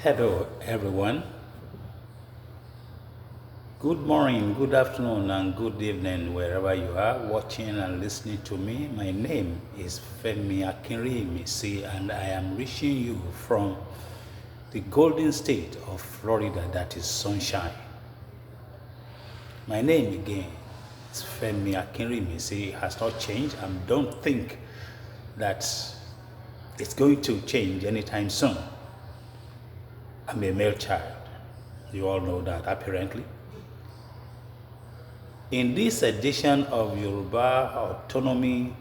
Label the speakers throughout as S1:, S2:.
S1: Hello, everyone. Good morning, good afternoon, and good evening, wherever you are watching and listening to me. My name is Femi Akinremisi, and I am reaching you from the golden state of Florida, that is sunshine. My name again is Femi Akinremisi. It has not changed. I don't think that it's going to change anytime soon. I'm a male child. You all know that apparently. In this edition of Yoruba Autonomy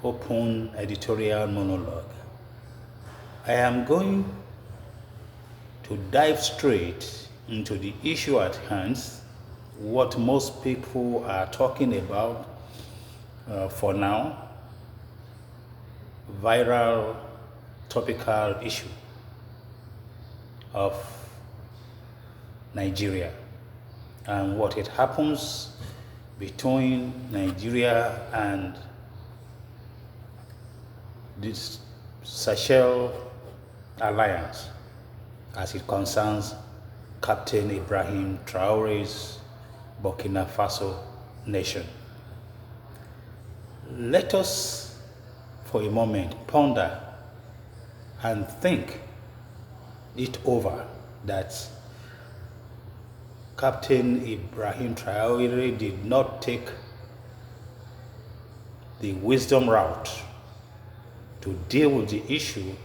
S1: Open Editorial Monologue, I am going to dive straight into the issue at hand, what most people are talking about for now, viral topical issue of Nigeria and what it happens between Nigeria and this Seychelles alliance as it concerns Captain Ibrahim Traore's Burkina Faso nation. Let us for a moment ponder and think it over that Captain Ibrahim Traore did not take the wisdom route to deal with the issue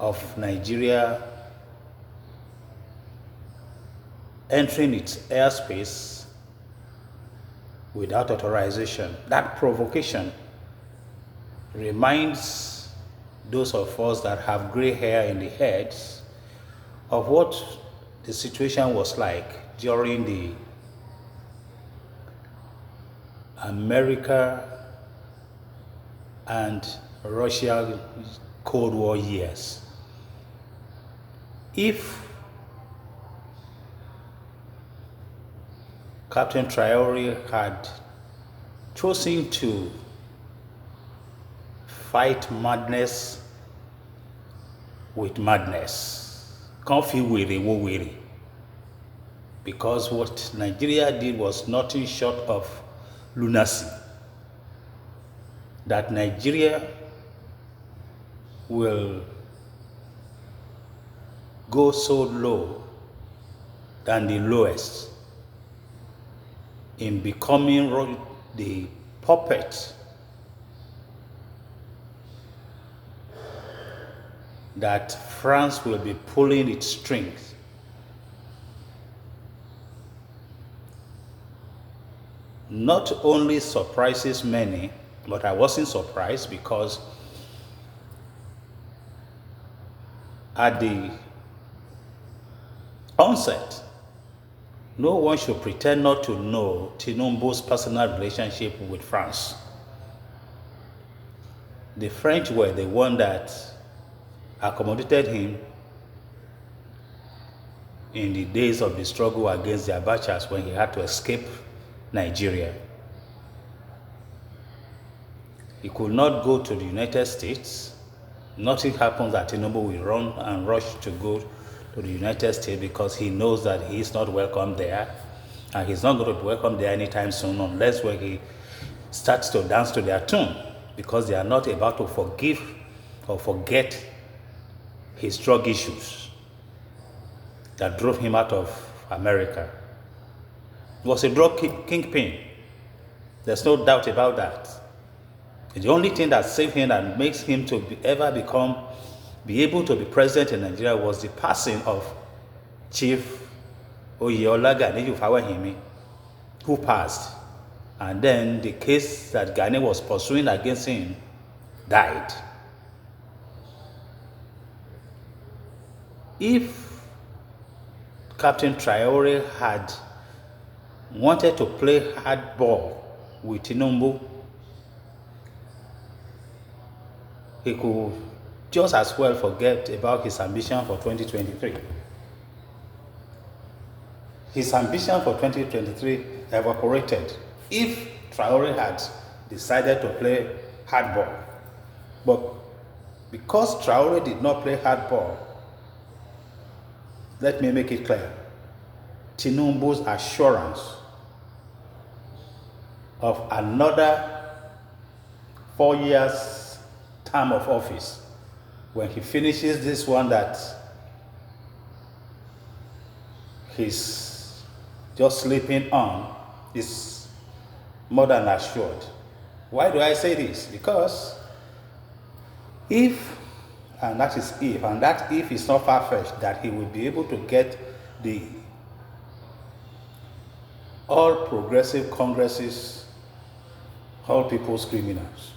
S1: of Nigeria entering its airspace without authorization. That provocation reminds those of us that have gray hair in the heads of what the situation was like during the America and Russia Cold War years. If Captain Traore had chosen to fight madness with madness, because what Nigeria did was nothing short of lunacy. That Nigeria will go so low than the lowest in becoming the puppet that France will be pulling its strings. Not only surprises many, but I wasn't surprised because at the onset, no one should pretend not to know Tinubu's personal relationship with France. The French were the one that accommodated him in the days of the struggle against the Abachas when he had to escape Nigeria. He could not go to the United States. Nothing happens that Tinubu will run and rush to go to the United States because he knows that he is not welcome there, and he's not going to be welcome there anytime soon unless when he starts to dance to their tune, because they are not about to forgive or forget his drug issues that drove him out of America. He was a drug kingpin. There's no doubt about that. The only thing that saved him and makes him to be able to be president in Nigeria was the passing of Chief Oyeola Gani Fawahimi, who passed. And then the case that Gani was pursuing against him died. If Captain Traore had wanted to play hardball with Tinubu, he could just as well forget about his ambition for 2023. His ambition for 2023 evaporated if Traore had decided to play hardball. But Because Traore did not play hardball, let me make it clear. Tinubu's assurance of another 4 years term of office, when he finishes this one that he's just sleeping on, is more than assured. Why do I say this? Because if, and that is if, and that if is not far-fetched, that he will be able to get the All Progressive Congress's All People's Criminals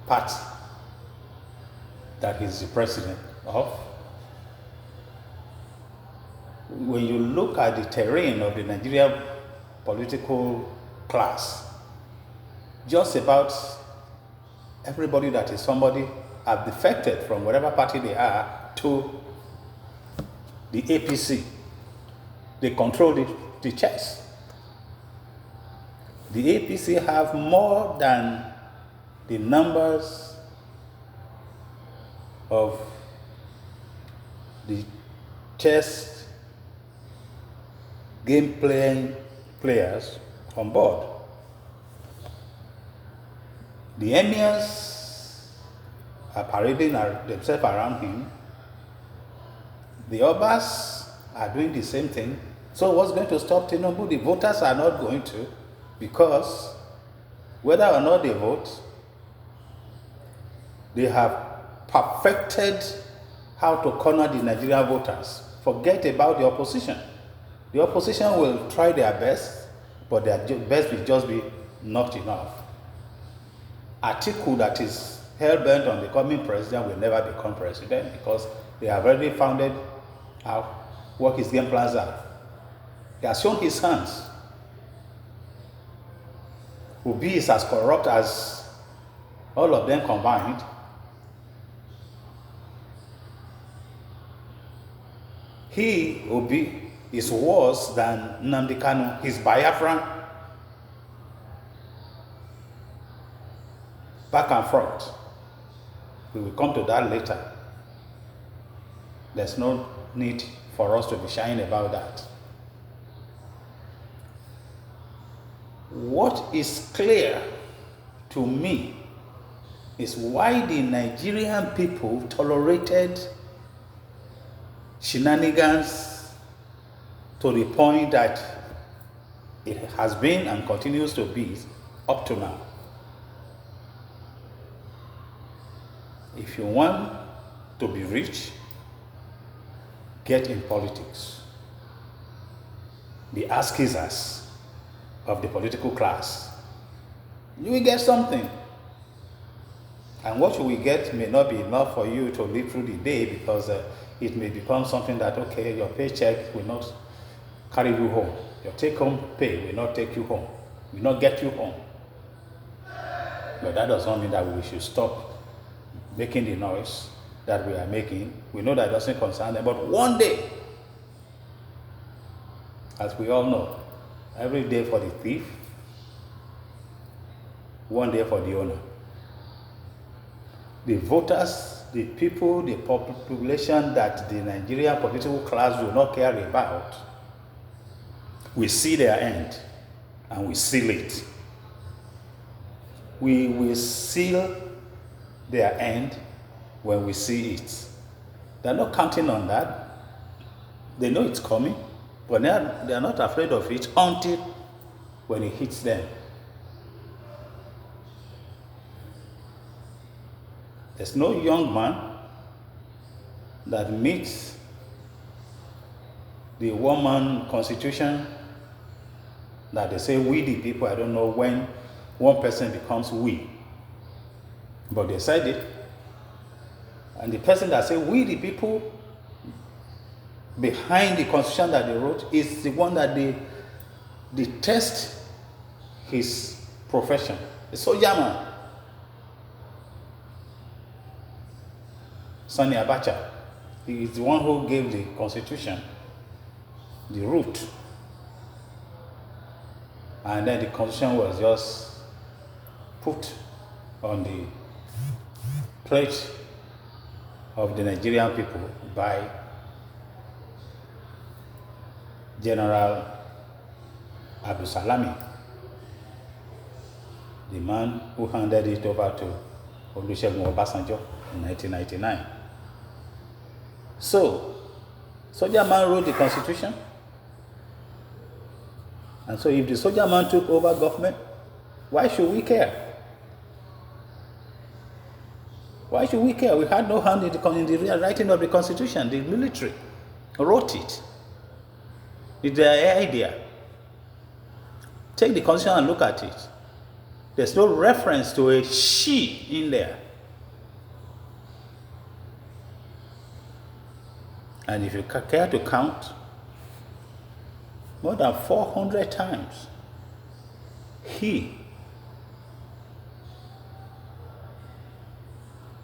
S1: party that he's the president of. When you look at the terrain of the Nigerian political class, just about everybody that is somebody have defected from whatever party they are to the APC. They control the chess. The APC have more than the numbers of the chess game playing players on board. The emirs are parading themselves around him. The Obas are doing the same thing. So what's going to stop Tinubu? The voters are not going to, because whether or not they vote, they have perfected how to corner the Nigerian voters. Forget about the opposition. The opposition will try their best, but their best will just be not enough. Atiku, that is hell-bent on becoming president, will never become president because they have already found out what his game plans are. He has shown his hands. Obi is as corrupt as all of them combined. He, Obi, is worse than Nnamdi Kanu. He's Biafran. Back and forth. We will come to that later. There's no need for us to be shying about that. What is clear to me is why the Nigerian people tolerated shenanigans to the point that it has been and continues to be up to now. If you want to be rich, get in politics. The askizas of the political class. You will get something. And what you will get may not be enough for you to live through the day, because it may become something that, okay, your paycheck will not carry you home. Your take-home pay will not take you home, will not get you home. But that does not mean that we should stop making the noise that we are making. We know that it doesn't concern them, but one day, as we all know, every day for the thief, one day for the owner. The voters, the people, the population that the Nigerian political class do not care about, we see their end and we seal it. We will seal their end when we see it. They're not counting on that. They know it's coming, but they're not afraid of it until when it hits them. There's no young man that meets the one-man constitution that they say we the people. I don't know when one person becomes we, but they said it. And the person that said we the people behind the constitution that they wrote is the one that they detest his profession. A soldier man. Sani Abacha. He is the one who gave the constitution the root. And then the constitution was just put on the threat of the Nigerian people by General Abdulsalami, the man who handed it over to Olusegun Obasanjo in 1999. So, soldier man wrote the constitution. And so if the soldier man took over government, why should we care? Why should we care? We had no hand in the writing of the constitution. The military wrote it. It's their idea. Take the constitution and look at it. There's no reference to a she in there. And if you care to count, more than 400 times, he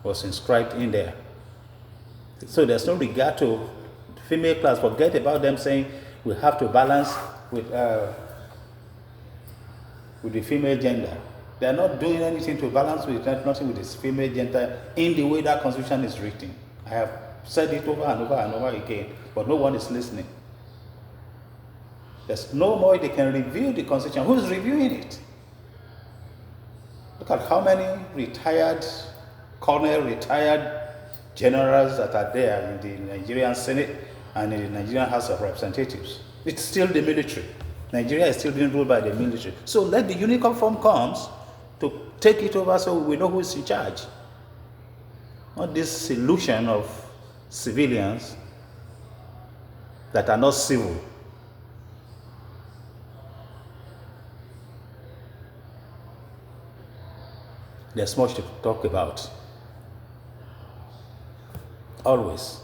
S1: was inscribed in there. So there's no regard to female class. Forget about them saying we have to balance with the female gender. They are not doing anything to balance with nothing with this female gender in the way that constitution is written. I have said it over and over and over again, but no one is listening. There's no more they can review the constitution. Who's reviewing it? Look at how many retired colonel, retired generals that are there in the Nigerian Senate and in the Nigerian House of Representatives. It's still the military. Nigeria is still being ruled by the military. So let the uniform comes to take it over so we know who is in charge. Not this illusion of civilians that are not civil. There's much to talk about. Always.